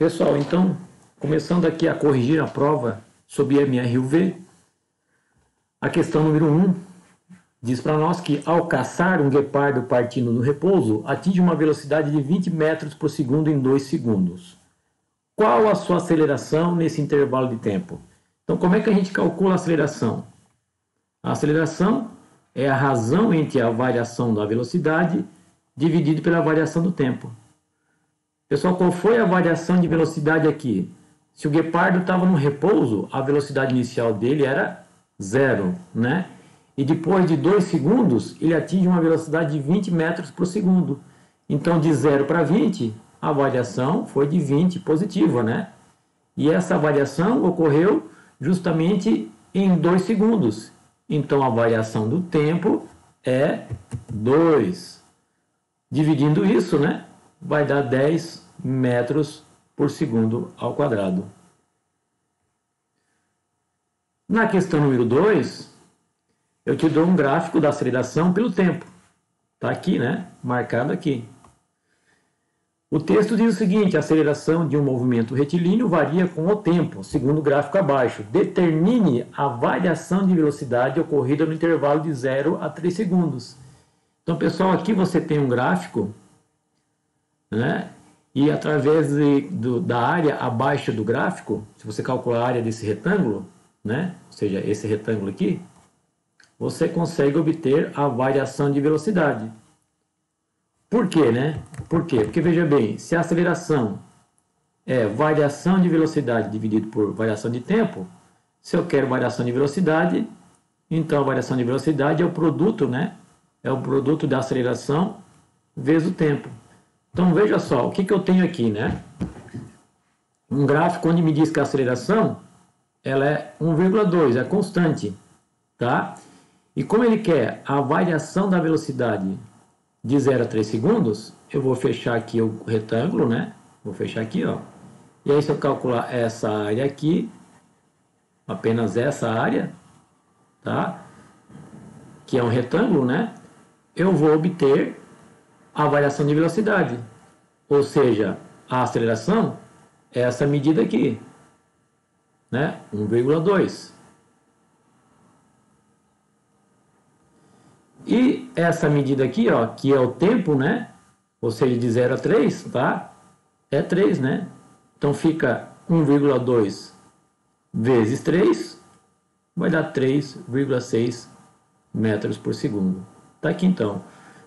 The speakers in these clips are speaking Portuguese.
Pessoal, então, começando aqui a corrigir a prova sobre MRUV, a questão número 1 diz para nós que ao caçar um guepardo partindo no repouso, atinge uma velocidade de 20 metros por segundo em 2 segundos. Qual a sua aceleração nesse intervalo de tempo? Então, como é que a gente calcula a aceleração? A aceleração é a razão entre a variação da velocidade dividido pela variação do tempo. Pessoal, qual foi a variação de velocidade aqui? Se o guepardo estava no repouso, a velocidade inicial dele era 0, né? E depois de 2 segundos, ele atinge uma velocidade de 20 metros por segundo. Então, de 0 para 20, a variação foi de 20 positiva, né? E essa variação ocorreu justamente em 2 segundos. Então, a variação do tempo é 2. Dividindo isso, né? Vai dar 10 metros por segundo ao quadrado. Na questão número 2, eu te dou um gráfico da aceleração pelo tempo. Está aqui, né? Marcado aqui. O texto diz o seguinte: a aceleração de um movimento retilíneo varia com o tempo, segundo o gráfico abaixo. Determine a variação de velocidade ocorrida no intervalo de 0 a 3 segundos. Então, pessoal, aqui você tem um gráfico, né? E através da área abaixo do gráfico, se você calcular a área desse retângulo, né? Ou seja, esse retângulo aqui, você consegue obter a variação de velocidade. Por quê, né? Por quê? Porque, veja bem, se a aceleração é variação de velocidade dividido por variação de tempo, se eu quero variação de velocidade, então a variação de velocidade é o produto, né? É o produto da aceleração vezes o tempo. Então, veja só, o que eu tenho aqui, né? Um gráfico onde me diz que a aceleração ela é 1,2, é constante, tá? E como ele quer a variação da velocidade de 0 a 3 segundos, eu vou fechar aqui o retângulo, né? Vou fechar aqui, ó. E aí, se eu calcular essa área aqui, apenas essa área, tá? Que é um retângulo, né? Eu vou obter a variação de velocidade. Ou seja, a aceleração é essa medida aqui, né? 1,2. E essa medida aqui, ó, que é o tempo, né? Ou seja, de 0 a 3, tá? É 3, né? Então fica 1,2 vezes 3, vai dar 3,6 metros por segundo. Tá aqui então.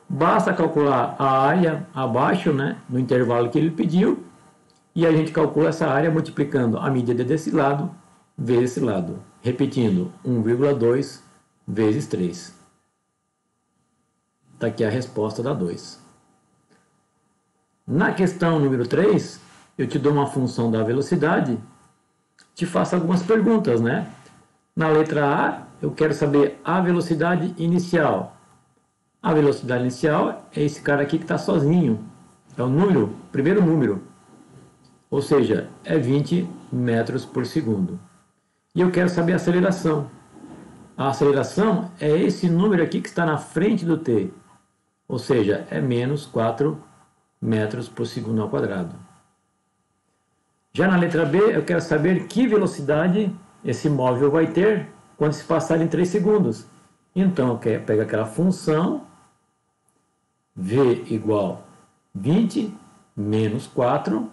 Basta calcular a área abaixo, né? No intervalo que ele pediu. E a gente calcula essa área multiplicando a medida desse lado vezes esse lado. Repetindo, 1,2 vezes 3. Está aqui a resposta da 2. Na questão número 3, eu te dou uma função da velocidade, te faço algumas perguntas, né? Na letra A, eu quero saber a velocidade inicial. A velocidade inicial é esse cara aqui que está sozinho. É o número, primeiro número. Ou seja, é 20 metros por segundo. E eu quero saber a aceleração. A aceleração é esse número aqui que está na frente do t. Ou seja, é menos 4 metros por segundo ao quadrado. Já na letra B, eu quero saber que velocidade esse móvel vai ter quando se passar em 3 segundos. Então, eu pego aquela função v igual 20 menos 4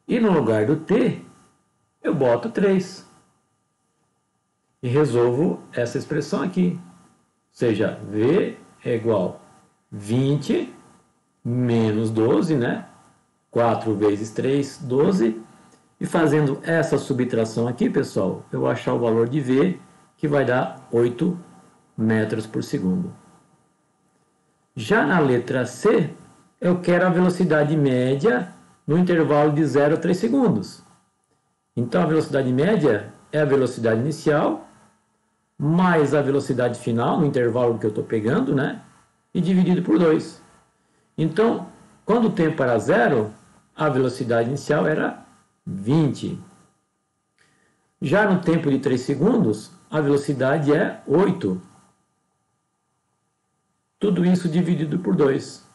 e no lugar do t eu boto 3 e resolvo essa expressão aqui. Ou seja, v é igual 20 menos 12, né? 4 vezes 3, 12. E fazendo essa subtração aqui, pessoal, eu vou achar o valor de v, que vai dar 8 metros por segundo. Já na letra C, eu quero a velocidade média no intervalo de 0 a 3 segundos. Então, a velocidade média é a velocidade inicial, mais a velocidade final, no intervalo que eu estou pegando, né? E dividido por 2. Então, quando o tempo era 0, a velocidade inicial era 20. Já no tempo de 3 segundos, a velocidade é 8. Tudo isso dividido por 2.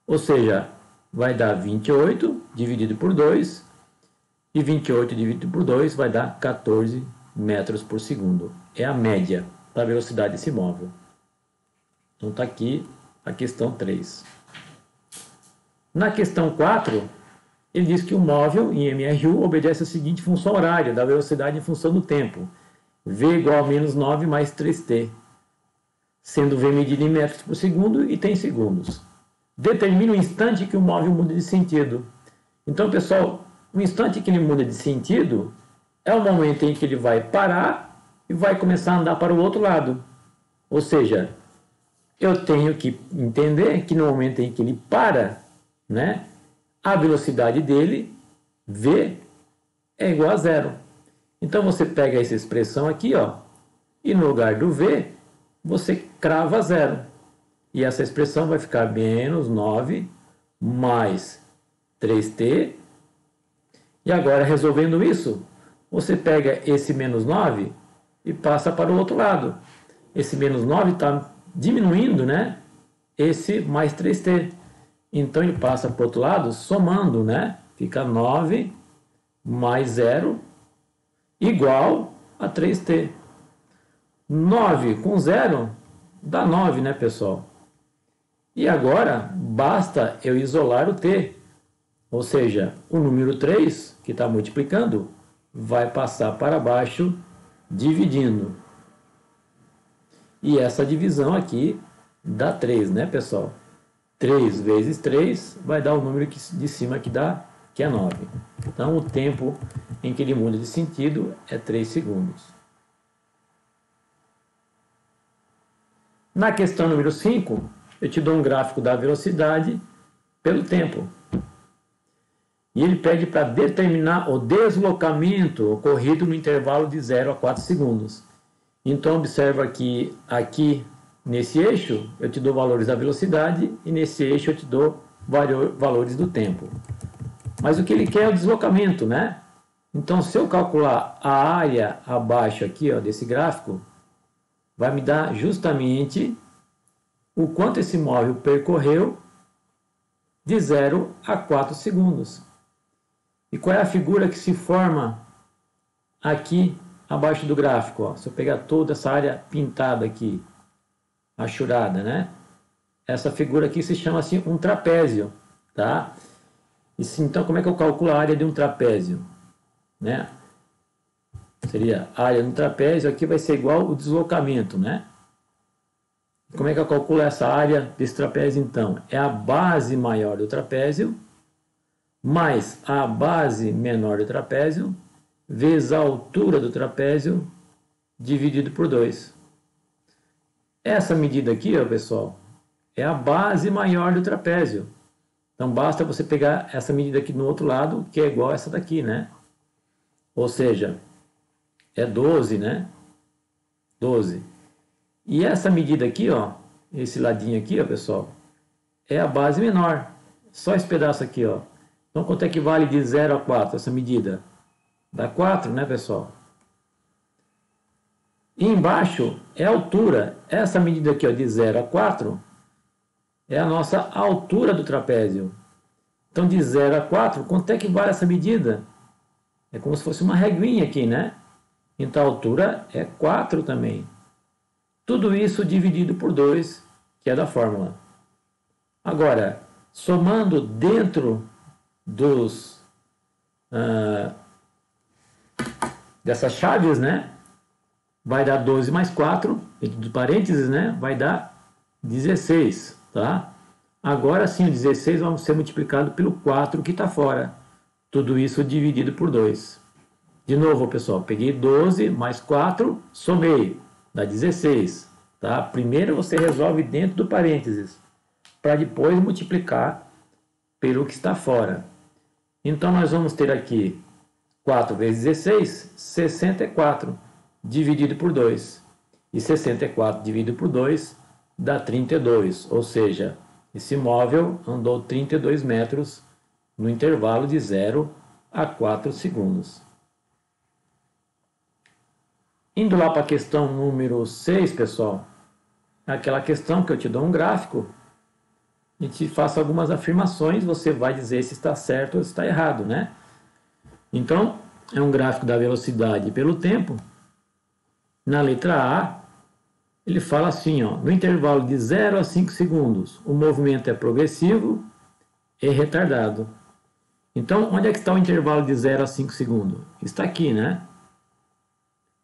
Ou seja, vai dar 28 dividido por 2. E 28 dividido por 2 vai dar 14 metros por segundo. É a média da velocidade desse móvel. Então está aqui a questão 3. Na questão 4, ele diz que o móvel em MRU obedece a seguinte função horária da velocidade em função do tempo. V igual a menos 9 mais 3t, sendo V medido em metros por segundo e t em segundos. Determina o instante que o móvel muda de sentido. Então, pessoal, o instante que ele muda de sentido é o momento em que ele vai parar e vai começar a andar para o outro lado. Ou seja, eu tenho que entender que no momento em que ele para, né, a velocidade dele, V, é igual a zero. Então você pega essa expressão aqui, ó, e no lugar do V, você crava zero. E essa expressão vai ficar menos 9 mais 3t. E agora, resolvendo isso, você pega esse menos 9 e passa para o outro lado. Esse menos 9 está diminuindo, né? Esse mais 3t. Então ele passa para o outro lado somando, né? Fica 9 mais 0 igual a 3t. 9 com 0 dá 9, né, pessoal? E agora basta eu isolar o t. Ou seja, o número 3, que está multiplicando, vai passar para baixo dividindo. E essa divisão aqui dá 3, né, pessoal? 3 vezes 3 vai dar o número de cima que dá, que é 9. Então, o tempo em que ele muda de sentido é 3 segundos. Na questão número 5, eu te dou um gráfico da velocidade pelo tempo. E ele pede para determinar o deslocamento ocorrido no intervalo de 0 a 4 segundos. Então, observa que aqui nesse eixo eu te dou valores da velocidade e nesse eixo eu te dou valores do tempo. Mas o que ele quer é o deslocamento, né? Então, se eu calcular a área abaixo aqui, ó, desse gráfico, vai me dar justamente o quanto esse móvel percorreu de 0 a 4 segundos. E qual é a figura que se forma aqui abaixo do gráfico? Ó? Se eu pegar toda essa área pintada aqui, achurada, né? Essa figura aqui se chama assim um trapézio, tá? Então, como é que eu calculo a área de um trapézio? Né? Seria a área de um trapézio, aqui vai ser igual o deslocamento, né? Como é que eu calculo essa área desse trapézio, então? É a base maior do trapézio mais a base menor do trapézio vezes a altura do trapézio dividido por 2. Essa medida aqui, ó, pessoal, é a base maior do trapézio. Então, basta você pegar essa medida aqui no outro lado, que é igual a essa daqui, né? Ou seja, é 12, né? 12. E essa medida aqui, ó, esse ladinho aqui, ó, pessoal, é a base menor. Só esse pedaço aqui, ó. Então, quanto é que vale de 0 a 4 essa medida? Dá 4, né, pessoal? E embaixo é a altura. Essa medida aqui, ó, de 0 a 4, é a nossa altura do trapézio. Então, de 0 a 4, quanto é que vale essa medida? É como se fosse uma reguinha aqui, né? Então, a altura é 4 também. Tudo isso dividido por 2, que é da fórmula. Agora, somando dentro dessas chaves, né? Vai dar 12 mais 4, entre parênteses, né? Vai dar 16, tá? Agora sim, o 16 vai ser multiplicado pelo 4 que está fora. Tudo isso dividido por 2. De novo, pessoal, peguei 12 mais 4, somei, dá 16. Tá? Primeiro você resolve dentro do parênteses, para depois multiplicar pelo que está fora. Então, nós vamos ter aqui 4 vezes 16, 64, dividido por 2. E 64 dividido por 2 dá 32, ou seja, esse móvel andou 32 metros no intervalo de 0 a 4 segundos. Indo lá para a questão número 6, pessoal, aquela questão que eu te dou um gráfico e te faço algumas afirmações, você vai dizer se está certo ou se está errado, né? Então, é um gráfico da velocidade pelo tempo. Na letra A, ele fala assim, ó, no intervalo de 0 a 5 segundos, o movimento é progressivo e retardado. Então, onde é que está o intervalo de 0 a 5 segundos? Está aqui, né?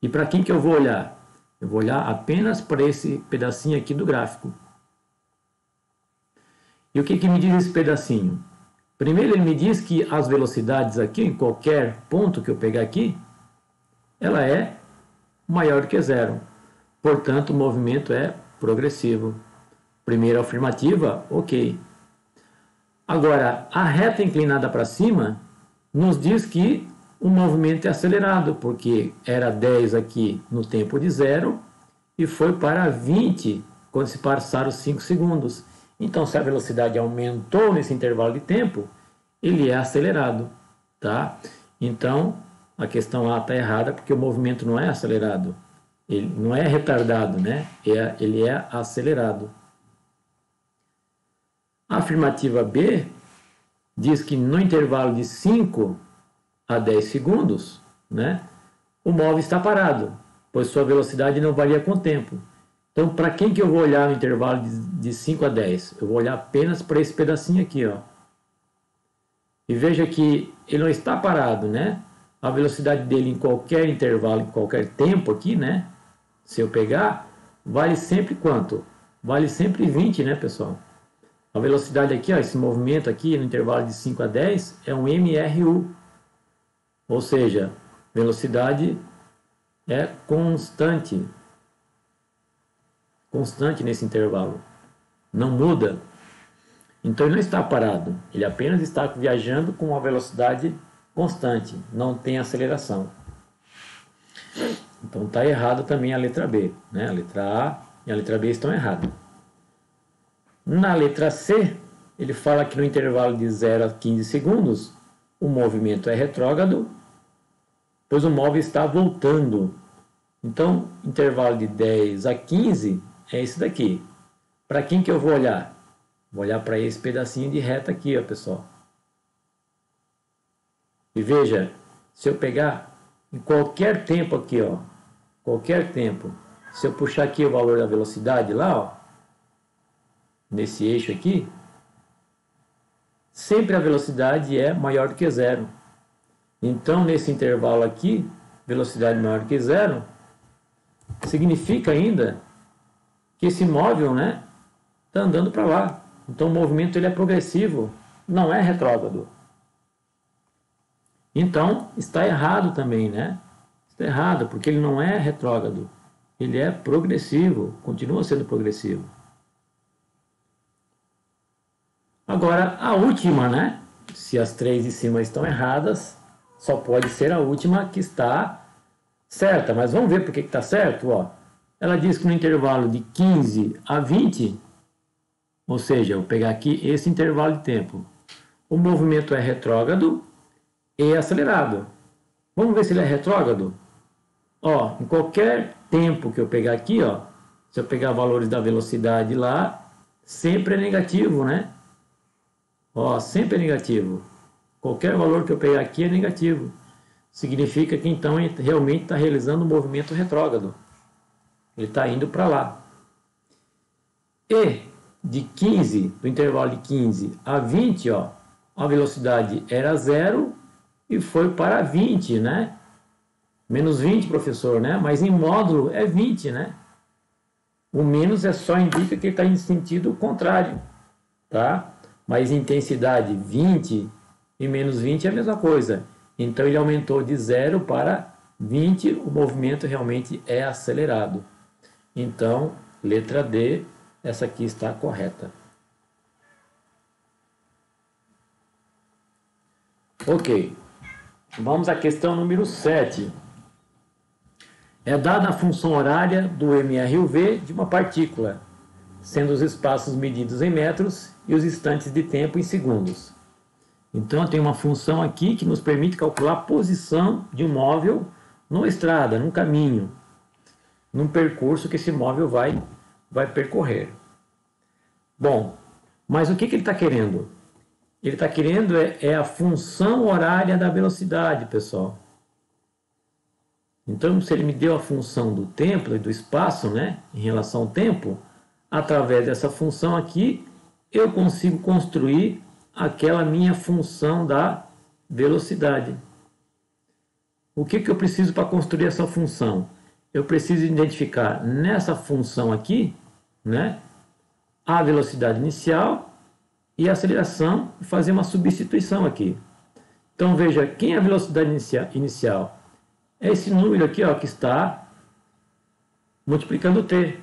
E para quem que eu vou olhar? Eu vou olhar apenas para esse pedacinho aqui do gráfico. E o que que me diz esse pedacinho? Primeiro ele me diz que as velocidades aqui, em qualquer ponto que eu pegar aqui, ela é maior do que zero. Portanto, o movimento é progressivo. Primeira afirmativa, ok. Agora, a reta inclinada para cima nos diz que o movimento é acelerado, porque era 10 aqui no tempo de zero e foi para 20 quando se passaram os 5 segundos. Então, se a velocidade aumentou nesse intervalo de tempo, ele é acelerado, tá? Então, a questão A está errada porque o movimento não é acelerado. Ele não é retardado, né? Ele é acelerado. A afirmativa B diz que no intervalo de 5 a 10 segundos, né, o móvel está parado, pois sua velocidade não varia com o tempo. Então, para quem que eu vou olhar no intervalo de 5 a 10? Eu vou olhar apenas para esse pedacinho aqui, ó. E veja que ele não está parado, né? A velocidade dele em qualquer intervalo, em qualquer tempo aqui, né? Se eu pegar, vale sempre quanto? Vale sempre 20, né, pessoal? A velocidade aqui, ó, esse movimento aqui no intervalo de 5 a 10 é um MRU. Ou seja, velocidade é constante. Constante nesse intervalo. Não muda. Então ele não está parado. Ele apenas está viajando com uma velocidade constante. Não tem aceleração. Então está errado também a letra B, né? A letra A e a letra B estão erradas. Na letra C, ele fala que no intervalo de 0 a 15 segundos, o movimento é retrógrado, pois o móvel está voltando. Então, intervalo de 10 a 15 é esse daqui. Para quem que eu vou olhar? Vou olhar para esse pedacinho de reta aqui, ó, pessoal. E veja, se eu pegar em qualquer tempo aqui, ó, qualquer tempo, se eu puxar aqui o valor da velocidade lá, ó, nesse eixo aqui, sempre a velocidade é maior do que zero. Então, nesse intervalo aqui, velocidade maior do que zero, significa ainda que esse móvel, né, está andando para lá. Então, o movimento ele é progressivo, não é retrógrado. Então, está errado também, né? Está errado, porque ele não é retrógrado. Ele é progressivo, continua sendo progressivo. Agora, a última, né? Se as três de cima estão erradas, só pode ser a última que está certa. Mas vamos ver por que está certo, ó. Ela diz que no intervalo de 15 a 20, ou seja, eu vou pegar aqui esse intervalo de tempo, o movimento é retrógrado e acelerado. Vamos ver se ele é retrógrado? Ó, em qualquer tempo que eu pegar aqui, ó, se eu pegar valores da velocidade lá, sempre é negativo, né? Ó, sempre é negativo. Qualquer valor que eu pegar aqui é negativo. Significa que então ele realmente está realizando um movimento retrógrado. Ele está indo para lá. E de 15, do intervalo de 15 a 20, ó, a velocidade era 0 e foi para 20, né? Menos 20, professor, né? Mas em módulo é 20, né? O menos é só indica que ele está em sentido contrário, tá? Mas intensidade 20 e menos 20 é a mesma coisa. Então ele aumentou de 0 para 20, o movimento realmente é acelerado. Então, letra D, essa aqui está correta. Ok, vamos à questão número 7. É dada a função horária do MRUV de uma partícula, sendo os espaços medidos em metros e os instantes de tempo em segundos. Então, tem uma função aqui que nos permite calcular a posição de um móvel numa estrada, num caminho, num percurso que esse móvel vai percorrer. Bom, mas o que ele está querendo? Ele está querendo é a função horária da velocidade, pessoal. Então, se ele me deu a função do tempo e do espaço, né, em relação ao tempo, através dessa função aqui, eu consigo construir aquela minha função da velocidade. O que eu preciso para construir essa função? Eu preciso identificar nessa função aqui, né, a velocidade inicial e a aceleração e fazer uma substituição aqui. Então veja, quem é a velocidade inicial? É esse número aqui, ó, que está multiplicando o t.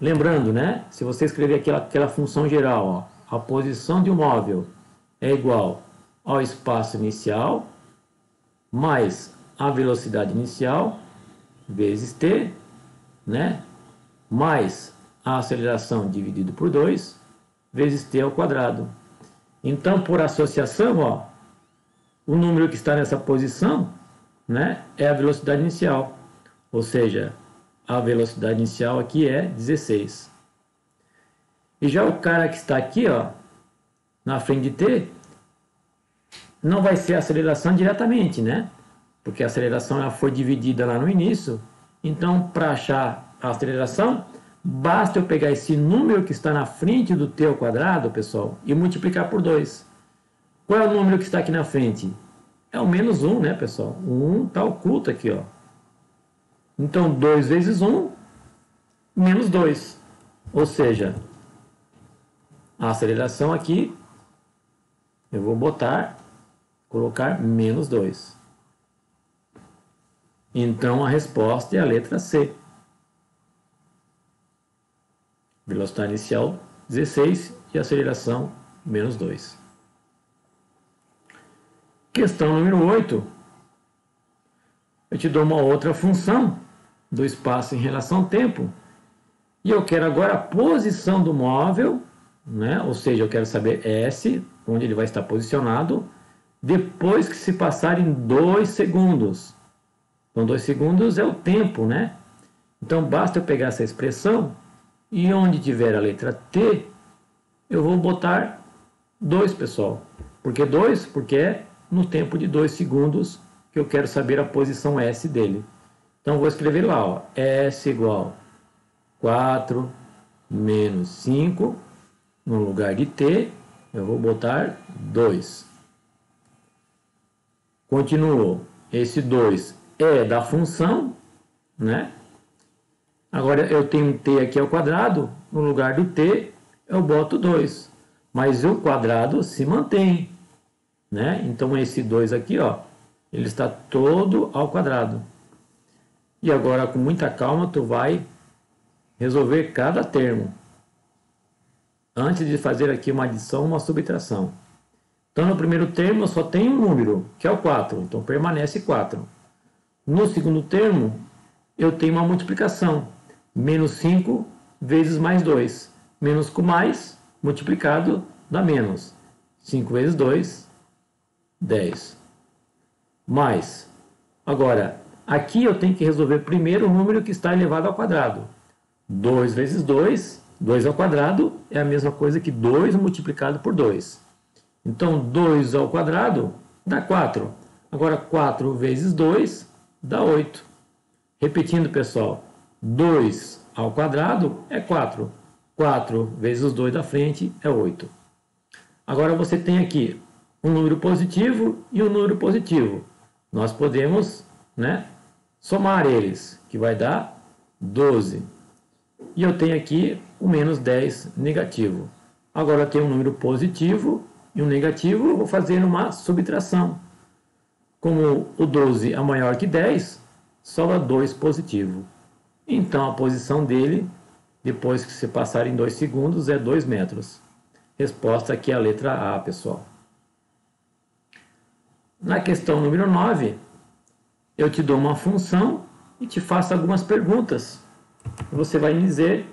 Lembrando, né, se você escrever aquela função geral, ó, a posição de um móvel é igual ao espaço inicial mais a velocidade inicial vezes t, né, mais a aceleração dividido por 2 vezes t ao quadrado. Então, por associação, ó, o número que está nessa posição, né, é a velocidade inicial. Ou seja, a velocidade inicial aqui é 16. E já o cara que está aqui, ó, na frente de t, não vai ser a aceleração diretamente, né? Porque a aceleração ela foi dividida lá no início. Então, para achar a aceleração, basta eu pegar esse número que está na frente do t ao quadrado, pessoal, e multiplicar por 2. Qual é o número que está aqui na frente? É o menos 1, né, pessoal? O 1 está oculto aqui, ó. Então, 2 vezes 1, menos 2. Ou seja, a aceleração aqui, eu vou colocar menos 2. Então, a resposta é a letra C. Velocidade inicial 16 e aceleração menos 2. Questão número 8. Eu te dou uma outra função do espaço em relação ao tempo. E eu quero agora a posição do móvel, né? Ou seja, eu quero saber S, onde ele vai estar posicionado, depois que se passarem 2 segundos. Então, 2 segundos é o tempo, né? Então, basta eu pegar essa expressão e onde tiver a letra T, eu vou botar 2, pessoal. Por que 2? Porque é no tempo de 2 segundos que eu quero saber a posição S dele. Então, vou escrever lá, ó, S igual 4 menos 5, no lugar de T, eu vou botar 2. Continuou. Esse 2 é da função, né? Agora, eu tenho um t aqui ao quadrado, no lugar do t, eu boto 2. Mas o quadrado se mantém, né? Então, esse 2 aqui, ó, ele está todo ao quadrado. E agora, com muita calma, tu vai resolver cada termo, antes de fazer aqui uma adição, uma subtração. Então, no primeiro termo, eu só tenho um número, que é o 4. Então, permanece 4. No segundo termo, eu tenho uma multiplicação. Menos 5 vezes mais 2. Menos com mais, multiplicado, dá menos. 5 vezes 2, 10. Mais. Agora, aqui eu tenho que resolver primeiro o número que está elevado ao quadrado. 2 vezes 2, 2 ao quadrado, é a mesma coisa que 2 multiplicado por 2. Então, 2 ao quadrado dá 4. Agora, 4 vezes 2 dá 8. Repetindo, pessoal, 2 ao quadrado é 4. 4 vezes os 2 da frente é 8. Agora, você tem aqui um número positivo e um número positivo. Nós podemos, né, somar eles, que vai dar 12. E eu tenho aqui o menos 10 negativo. Agora, eu tenho um número positivo e um negativo, eu vou fazer uma subtração. Como o 12 é maior que 10, sobra 2 positivo. Então, a posição dele, depois que se passar em 2 segundos, é 2 metros. Resposta aqui é a letra A, pessoal. Na questão número 9, eu te dou uma função e te faço algumas perguntas. Você vai me dizer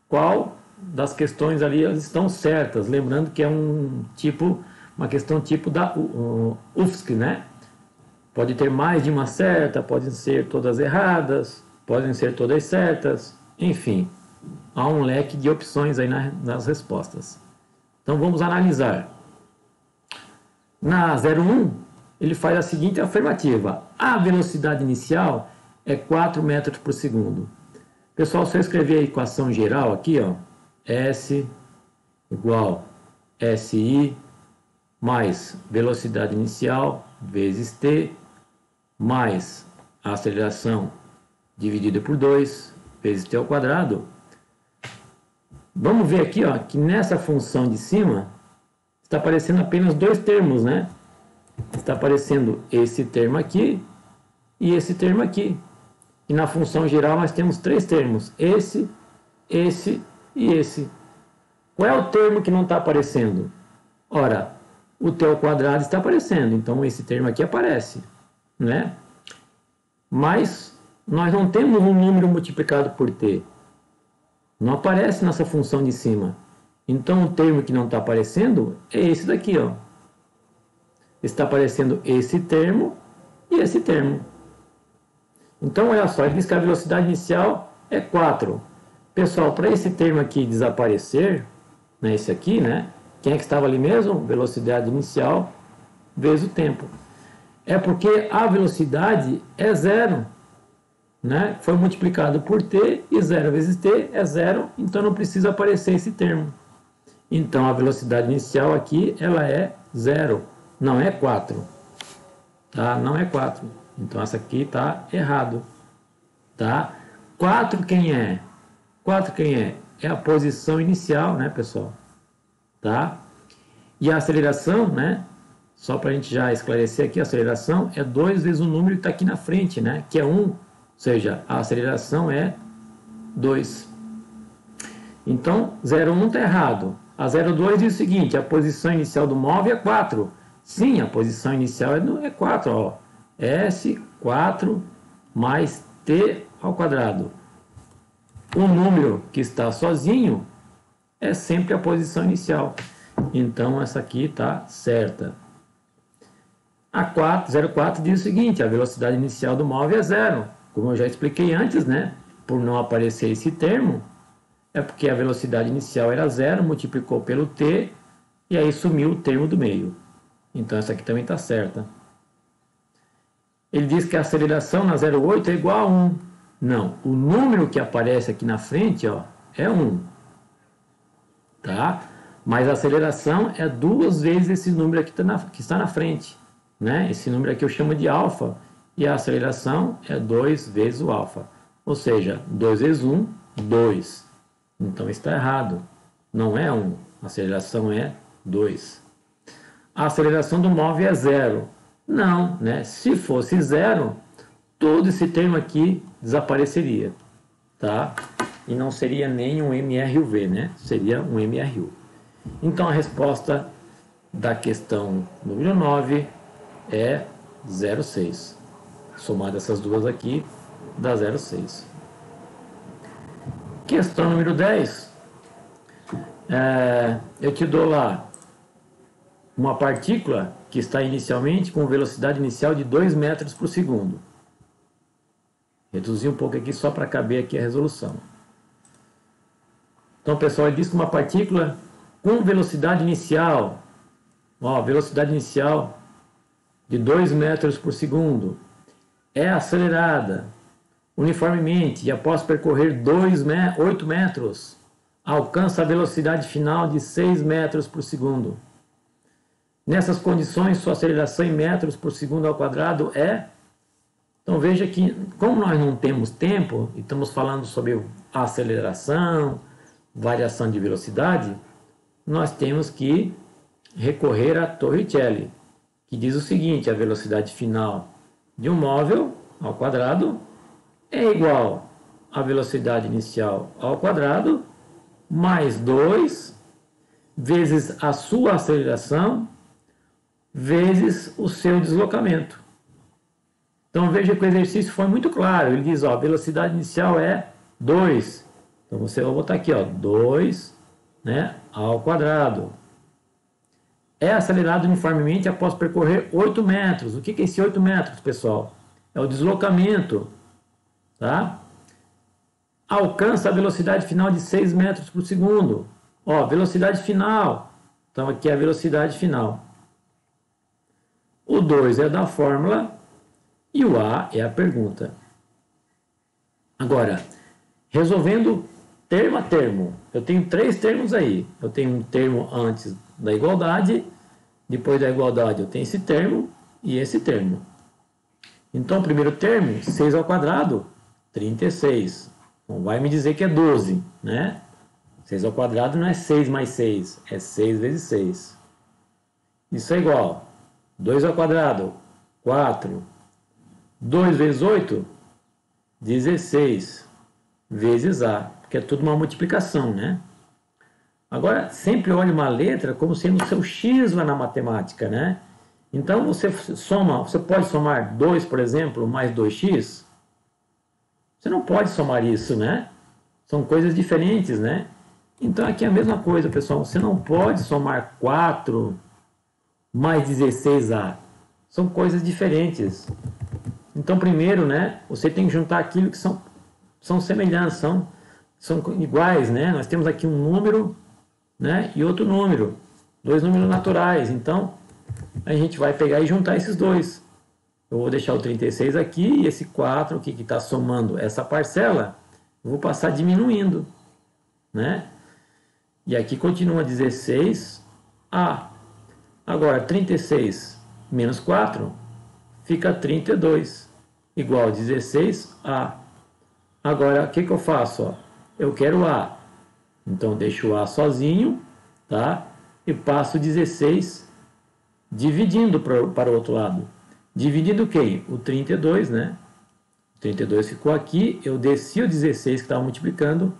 qual das questões ali elas estão certas. Lembrando que é uma questão tipo da UFSC, né? Pode ter mais de uma certa, podem ser todas erradas, podem ser todas certas, enfim, há um leque de opções aí nas respostas. Então vamos analisar. Na 01, ele faz a seguinte afirmativa: a velocidade inicial é 4 metros por segundo. Pessoal, se eu escrever a equação geral aqui, ó, S igual SI mais velocidade inicial vezes T mais a aceleração dividida por 2 vezes T ao quadrado. Vamos ver aqui, ó, que nessa função de cima está aparecendo apenas dois termos, né? Está aparecendo esse termo aqui e esse termo aqui. E na função geral nós temos três termos: esse e esse. Qual é o termo que não está aparecendo? Ora, o T ao quadrado está aparecendo, então esse termo aqui aparece, né? Mas nós não temos um número multiplicado por T. Não aparece nessa função de cima. Então o termo que não está aparecendo é esse daqui, ó. Está aparecendo esse termo e esse termo. Então olha só, ele diz que a velocidade inicial é 4. Pessoal, para esse termo aqui desaparecer, né, esse aqui, né? Quem é que estava ali mesmo? Velocidade inicial vezes o tempo. É porque a velocidade é zero, né? Foi multiplicado por t e 0 vezes t é zero, então não precisa aparecer esse termo. Então a velocidade inicial aqui ela é zero, não é 4. Tá? Não é 4. Então essa aqui está errado. Tá? 4 quem é? 4 quem é? É a posição inicial, né, pessoal? Tá? E a aceleração, né? Só para a gente já esclarecer aqui, a aceleração é 2 vezes o número que está aqui na frente, né? Que é 1. Ou seja, a aceleração é 2. Então, 0,1 está errado. A 0,2 diz o seguinte: a posição inicial do móvel é 4. Sim, a posição inicial é 4. Ó. S4 mais t ao quadrado. O número que está sozinho é sempre a posição inicial. Então, essa aqui está certa. A 04 diz o seguinte: a velocidade inicial do móvel é 0. Como eu já expliquei antes, né? Por não aparecer esse termo, é porque a velocidade inicial era 0, multiplicou pelo t, e aí sumiu o termo do meio. Então essa aqui também está certa. Ele diz que a aceleração na 0,8 é igual a 1. Não, o número que aparece aqui na frente, ó, é 1. Tá? Mas a aceleração é 2 vezes esse número aqui que está na frente. Né? Esse número aqui eu chamo de alfa, e a aceleração é 2 vezes o alfa. Ou seja, 2 vezes 1, 2. Então está errado. Não é 1. A aceleração é 2. A aceleração do móvel é 0. Não, né? Se fosse 0, todo esse termo aqui desapareceria. Tá? E não seria nem um MRUV, né? Seria um MRU. Então a resposta da questão número 9 é 0,6. Somado essas duas aqui, dá 0,6. Questão número 10. Eu te dou lá uma partícula que está inicialmente com velocidade inicial de 2 metros por segundo. Reduzi um pouco aqui só para caber aqui a resolução. Então, pessoal, ele diz que uma partícula com velocidade inicial, ó, velocidade inicial de 2 metros por segundo, é acelerada uniformemente e após percorrer 8 metros, alcança a velocidade final de 6 metros por segundo. Nessas condições, sua aceleração em metros por segundo ao quadrado é... Então veja que, como nós não temos tempo, e estamos falando sobre aceleração, variação de velocidade, nós temos que recorrer a Torricelli, que diz o seguinte: a velocidade final de um móvel ao quadrado é igual à velocidade inicial ao quadrado mais 2 vezes a sua aceleração vezes o seu deslocamento. Então veja que o exercício foi muito claro. Ele diz, ó, a velocidade inicial é 2. Então você vai botar aqui, ó, 2, né, ao quadrado. É acelerado uniformemente após percorrer 8 metros. O que é esse 8 metros, pessoal? É o deslocamento. Tá? Alcança a velocidade final de 6 metros por segundo. Ó, velocidade final. Então aqui é a velocidade final. O 2 é da fórmula e o A é a pergunta. Agora, resolvendo termo a termo, eu tenho 3 termos aí. Eu tenho um termo antes da igualdade, depois da igualdade eu tenho esse termo e esse termo. Então, o primeiro termo, 6 ao quadrado, 36. Bom, vai me dizer que é 12, né? 6 ao quadrado não é 6 mais 6, é 6 vezes 6. Isso é igual. 2 ao quadrado, 4. 2 vezes 8, 16 vezes A, que é tudo uma multiplicação, né? Agora, sempre olhe uma letra como sendo o seu X lá na matemática, né? Então, você pode somar 2, por exemplo, mais 2x? Você não pode somar isso, né? São coisas diferentes, né? Então, aqui é a mesma coisa, pessoal. Você não pode somar 4 mais 16A. São coisas diferentes. Então, primeiro, né, você tem que juntar aquilo que são semelhantes, são iguais, né? Nós temos aqui um número, né, e outro número, 2 números naturais. Então, a gente vai pegar e juntar esses dois. Eu vou deixar o 36 aqui e esse 4 aqui que está somando essa parcela, eu vou passar diminuindo, né? E aqui continua 16A. Agora, 36 menos 4 fica 32, igual a 16A. Agora, o que eu faço? Ó? Eu quero A. Então, eu deixo o A sozinho, tá? E passo 16 dividindo para o outro lado. Dividindo quem? O 32, né? O 32 ficou aqui, eu desci o 16 que estava multiplicando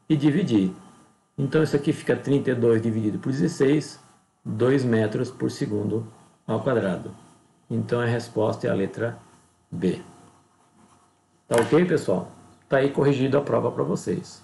e dividi. Então, isso aqui fica 32 dividido por 16, 2 metros por segundo ao quadrado. Então, a resposta é a letra B. Tá ok, pessoal? Tá aí corrigido a prova para vocês.